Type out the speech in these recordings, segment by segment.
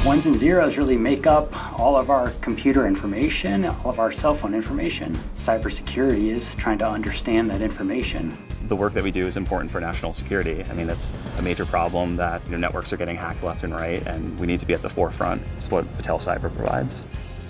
Ones and zeros really make up all of our computer information, all of our cell phone information. Cybersecurity is trying to understand that information. The work that we do is important for national security. I mean, it's a major problem that networks are getting hacked left and right, and we need to be at the forefront. It's what Battelle Cyber provides.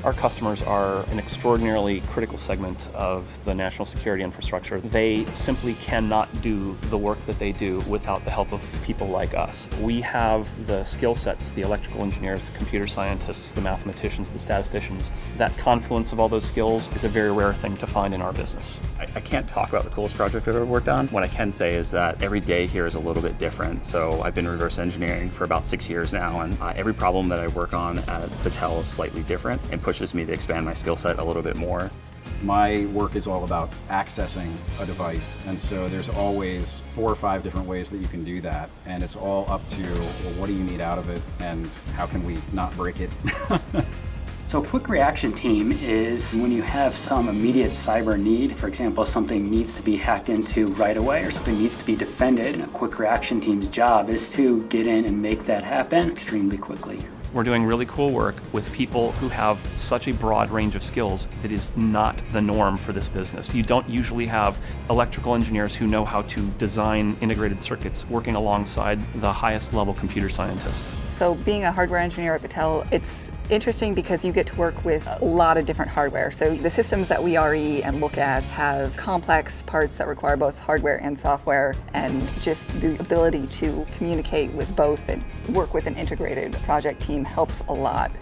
Our customers are an extraordinarily critical segment of the national security infrastructure. They simply cannot do the work that they do without the help of people like us. We have the skill sets, the electrical engineers, the computer scientists, the mathematicians, the statisticians. That confluence of all those skills is a very rare thing to find in our business. I can't talk about the coolest project I've ever worked on. What I can say is that every day here is a little bit different. So I've been reverse engineering for about 6 years now, and every problem that I work on at Battelle is slightly different and pushes me to expand my skill set a little bit more. My work is all about accessing a device, and so there's always 4 or 5 different ways that you can do that, and it's all up to, well, what do you need out of it and how can we not break it? So a quick reaction team is when you have some immediate cyber need. For example, something needs to be hacked into right away or something needs to be defended. A quick reaction team's job is to get in and make that happen extremely quickly. We're doing really cool work with people who have such a broad range of skills that is not the norm for this business. You don't usually have electrical engineers who know how to design integrated circuits working alongside the highest level computer scientists. So being a hardware engineer at Battelle, it's interesting because you get to work with a lot of different hardware. So the systems that we RE and look at have complex parts that require both hardware and software, and just the ability to communicate with both and work with an integrated project team helps a lot.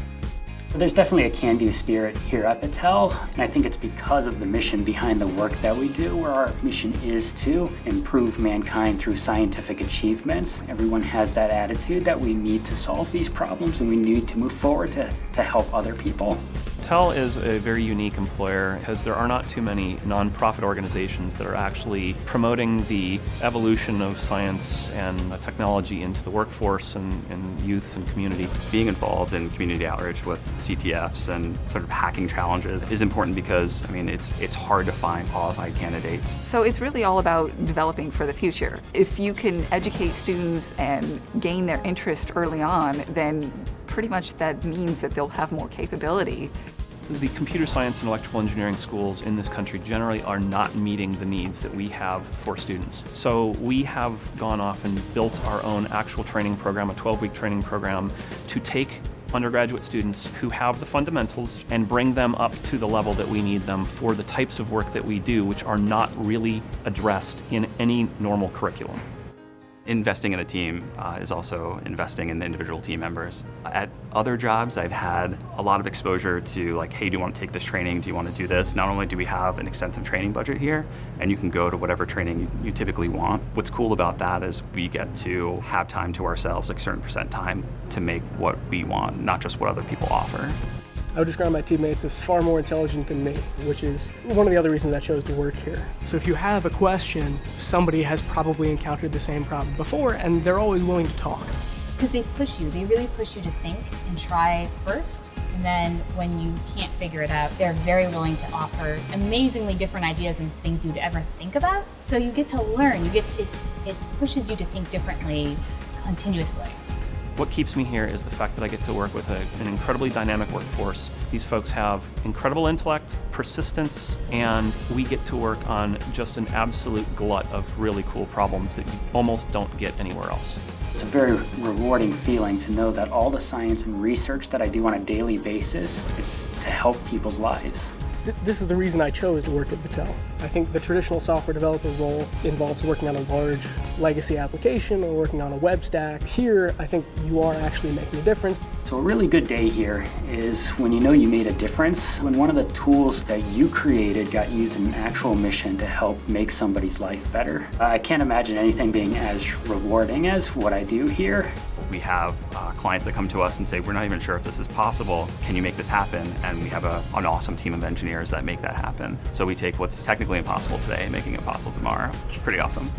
There's definitely a can-do spirit here at Battelle, and I think it's because of the mission behind the work that we do, where our mission is to improve mankind through scientific achievements. Everyone has that attitude that we need to solve these problems and we need to move forward to help other people. Battelle is a very unique employer because there are not too many nonprofit organizations that are actually promoting the evolution of science and technology into the workforce and youth and community. Being involved in community outreach with CTFs and sort of hacking challenges is important because, I mean, it's hard to find qualified candidates. So it's really all about developing for the future. If you can educate students and gain their interest early on, then pretty much that means that they'll have more capability. The computer science and electrical engineering schools in this country generally are not meeting the needs that we have for students. So we have gone off and built our own actual training program, a 12-week training program, to take undergraduate students who have the fundamentals and bring them up to the level that we need them for the types of work that we do, which are not really addressed in any normal curriculum. Investing in a team is also investing in the individual team members. At other jobs, I've had a lot of exposure to, like, hey, do you want to take this training? Do you want to do this? Not only do we have an extensive training budget here, and you can go to whatever training you typically want. What's cool about that is we get to have time to ourselves, like a certain percent time, to make what we want, not just what other people offer. I would describe my teammates as far more intelligent than me, which is one of the other reasons I chose to work here. So if you have a question, somebody has probably encountered the same problem before, and they're always willing to talk. Because they push you, they really push you to think and try first, and then when you can't figure it out, they're very willing to offer amazingly different ideas and things you'd ever think about. So you get to learn, it pushes you to think differently continuously. What keeps me here is the fact that I get to work with an incredibly dynamic workforce. These folks have incredible intellect, persistence, and we get to work on just an absolute glut of really cool problems that you almost don't get anywhere else. It's a very rewarding feeling to know that all the science and research that I do on a daily basis is to help people's lives. This is the reason I chose to work at Battelle. I think the traditional software developer role involves working on a large legacy application or working on a web stack. Here, I think you are actually making a difference. So a really good day here is when you know you made a difference, when one of the tools that you created got used in an actual mission to help make somebody's life better. I can't imagine anything being as rewarding as what I do here. We have clients that come to us and say, we're not even sure if this is possible. Can you make this happen? And we have an awesome team of engineers that make that happen. So we take what's technically impossible today and making it possible tomorrow. It's pretty awesome.